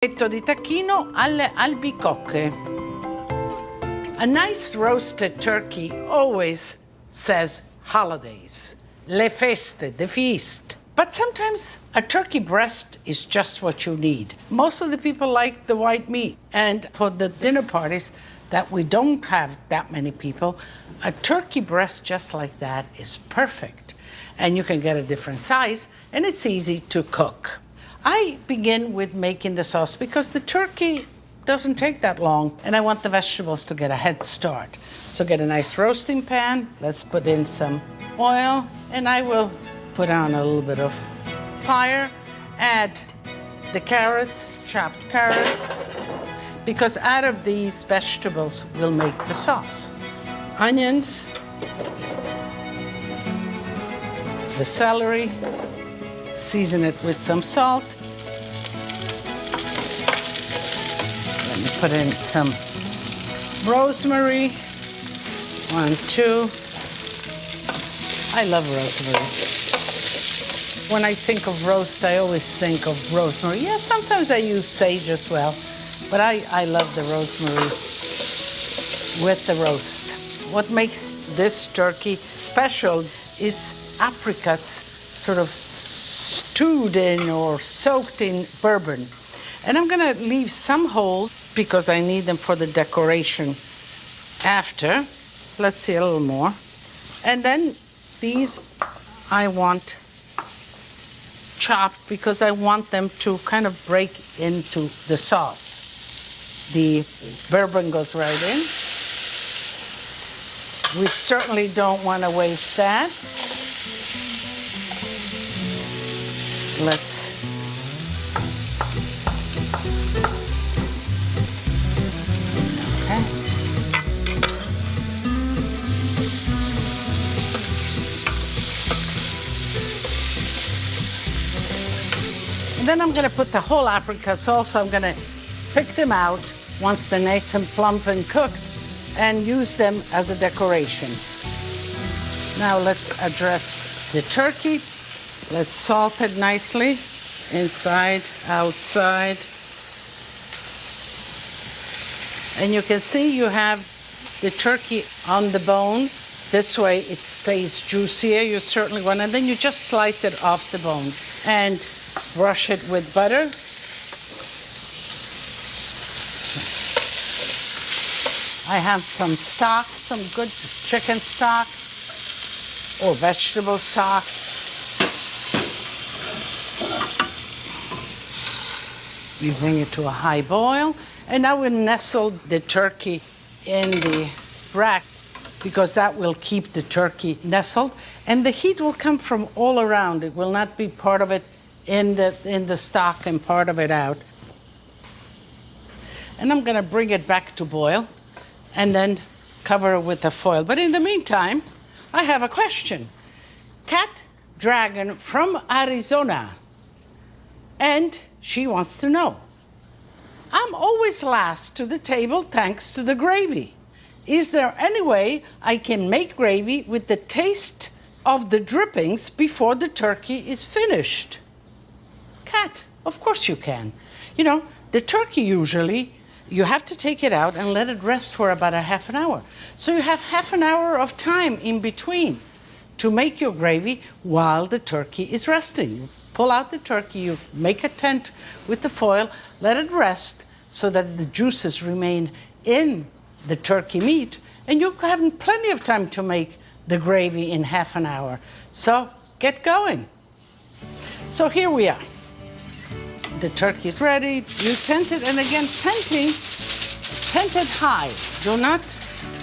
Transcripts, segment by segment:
Petto di tacchino alle albicocche. A nice roasted turkey always says holidays, le feste, the feast. But sometimes a turkey breast is just what you need. Most of the people like the white meat. And for the dinner parties that we don't have that many people, a turkey breast just like that is perfect. And you can get a different size, and it's easy to cook. I begin with making the sauce because the turkey doesn't take that long, and I want the vegetables to get a head start. So get a nice roasting pan. Let's put in some oil, and I will put on a little bit of fire. Add the carrots, chopped carrots, because out of these vegetables we'll make the sauce. Onions, the celery, season it with some salt. Let me put in some rosemary. 1, 2. I love rosemary. When I think of roast, I always think of rosemary. Yeah, sometimes I use sage as well, but I love the rosemary with the roast. What makes this turkey special is apricots sort of stewed in or soaked in bourbon. And I'm gonna leave some whole because I need them for the decoration after. Let's see a little more. And then these I want chopped because I want them to kind of break into the sauce. The bourbon goes right in. We certainly don't want to waste that. Let's okay. And then I'm going to put the whole apricots also. I'm going to pick them out once they're nice and plump and cooked and use them as a decoration. Now let's address the turkey. Let's salt it nicely, inside, outside. And you can see you have the turkey on the bone. This way it stays juicier. You certainly want, and then you just slice it off the bone and brush it with butter. I have some stock, some good chicken stock or vegetable stock. We bring it to a high boil, and now we nestle the turkey in the rack because that will keep the turkey nestled, and the heat will come from all around. It will not be part of it in the stock and part of it out. And I'm gonna bring it back to boil and then cover it with the foil. But in the meantime, I have a question. Cat Dragon from Arizona, and she wants to know, I'm always last to the table thanks to the gravy. Is there any way I can make gravy with the taste of the drippings before the turkey is finished? Cat, of course you can. You know, the turkey usually, you have to take it out and let it rest for about a half an hour. So you have half an hour of time in between to make your gravy while the turkey is resting. Pull out the turkey, you make a tent with the foil, let it rest so that the juices remain in the turkey meat, and you have plenty of time to make the gravy in half an hour. So get going. So here we are. The turkey is ready, you tent it, and again, tent it high. Do not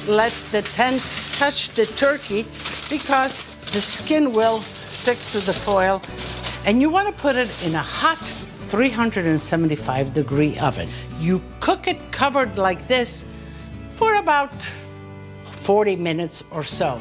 let the tent touch the turkey because the skin will stick to the foil. And you want to put it in a hot 375-degree oven. You cook it covered like this for about 40 minutes or so.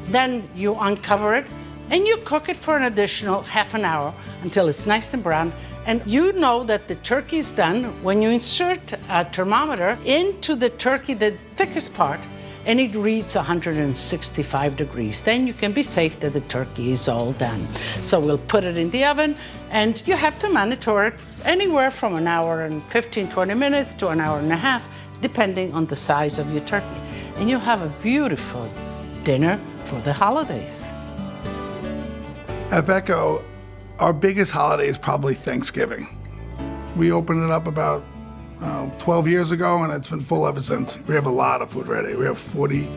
Then you uncover it and you cook it for an additional half an hour until it's nice and brown. And you know that the turkey is done when you insert a thermometer into the turkey, the thickest part, and it reads 165 degrees. Then you can be safe that the turkey is all done. So we'll put it in the oven, and you have to monitor it anywhere from an hour and 15, 20 minutes to an hour and a half, depending on the size of your turkey. And you'll have a beautiful dinner for the holidays. At Becco, our biggest holiday is probably Thanksgiving. We opened it up about 12 years ago, and it's been full ever since. We have a lot of food ready. We have 40,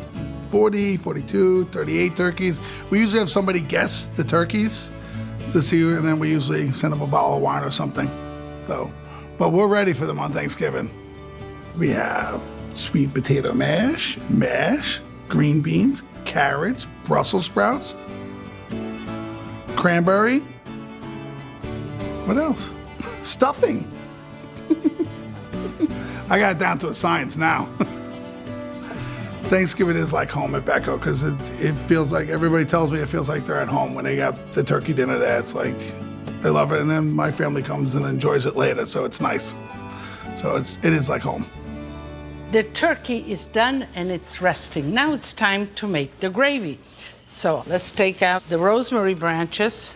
42, 38 turkeys. We usually have somebody guess the turkeys to see, and then we usually send them a bottle of wine or something. So, but we're ready for them on Thanksgiving. We have sweet potato mash, green beans, carrots, Brussels sprouts, cranberry. What else? Stuffing. I got it down to a science now. Thanksgiving is like home at Becco because it feels like, everybody tells me it feels like they're at home when they have the turkey dinner there. It's like, they love it, and then my family comes and enjoys it later, so it's nice. So it is like home. The turkey is done and it's resting. Now it's time to make the gravy. So let's take out the rosemary branches,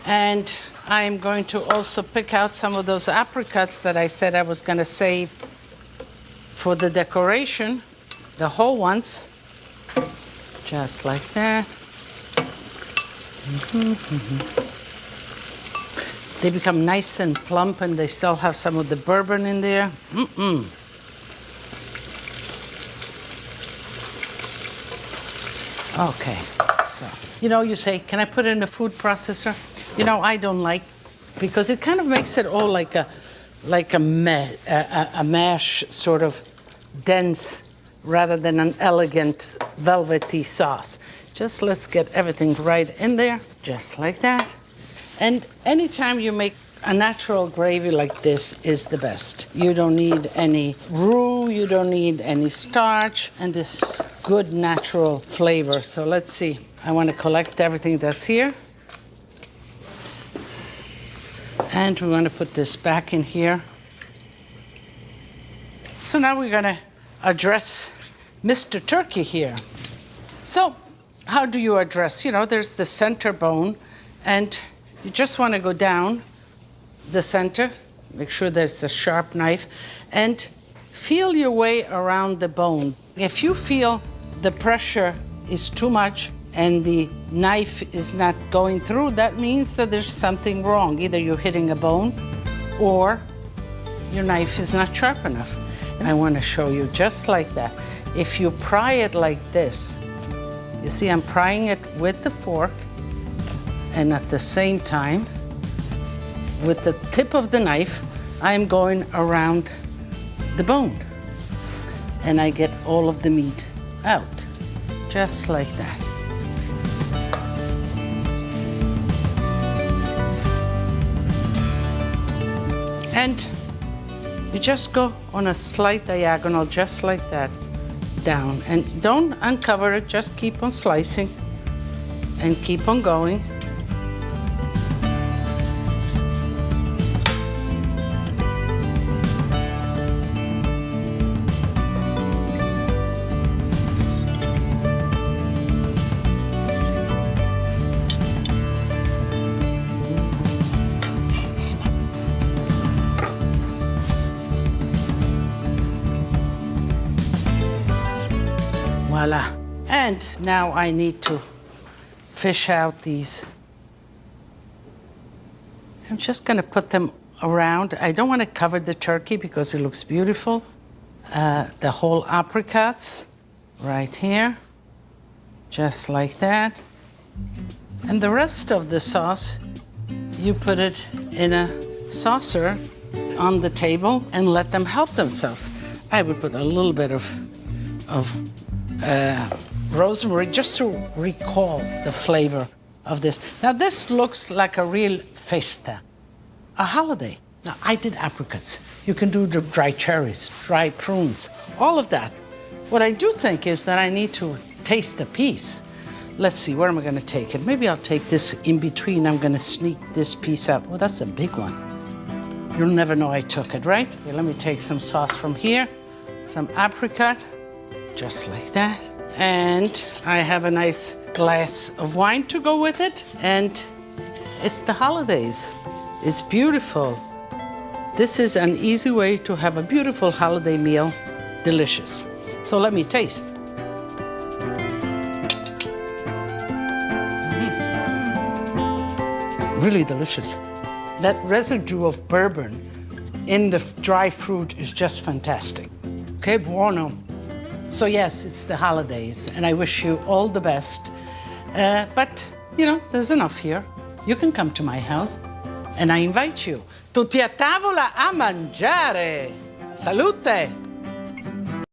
and I'm going to also pick out some of those apricots that I said I was going to save for the decoration, the whole ones, just like that. They become nice and plump, and they still have some of the bourbon in there. Okay, so, you say, can I put it in a food processor? I don't like, because it kind of makes it all like a mash, sort of dense, rather than an elegant velvety sauce. Just let's get everything right in there, just like that. And anytime you make a natural gravy like this is the best. You don't need any roux, you don't need any starch, and this good natural flavor. So let's see. I want to collect everything that's here. And we want to put this back in here. So now we're going to address Mr. Turkey here. So how do you address? There's the center bone, and you just want to go down the center, make sure there's a sharp knife, and feel your way around the bone. If you feel the pressure is too much and the knife is not going through, that means that there's something wrong. Either you're hitting a bone or your knife is not sharp enough. And I want to show you just like that. If you pry it like this, you see I'm prying it with the fork, and at the same time, with the tip of the knife, I'm going around the bone, and I get all of the meat out, just like that. And you just go on a slight diagonal, just like that, down. And don't uncover it, just keep on slicing and keep on going. Voila. And now I need to fish out these. I'm just going to put them around. I don't want to cover the turkey because it looks beautiful. The whole apricots right here, just like that. And the rest of the sauce, you put it in a saucer on the table and let them help themselves. I would put a little bit of rosemary just to recall the flavor of this. Now this looks like a real festa, a holiday. Now I did apricots. You can do the dry cherries, dry prunes, all of that. What I do think is that I need to taste a piece. Let's see, where am I going to take it? Maybe I'll take this in between. I'm going to sneak this piece out. Well, that's a big one. You'll never know I took it, right? Okay, let me take some sauce from here, some apricot. just like that. And I have a nice glass of wine to go with it. And it's the holidays. It's beautiful. This is an easy way to have a beautiful holiday meal. Delicious. So let me taste. Really delicious. That residue of bourbon in the dry fruit is just fantastic. Que buono. So yes, it's the holidays, and I wish you all the best. But, you know, there's enough here. You can come to my house, and I invite you. Tutti a tavola a mangiare. Salute!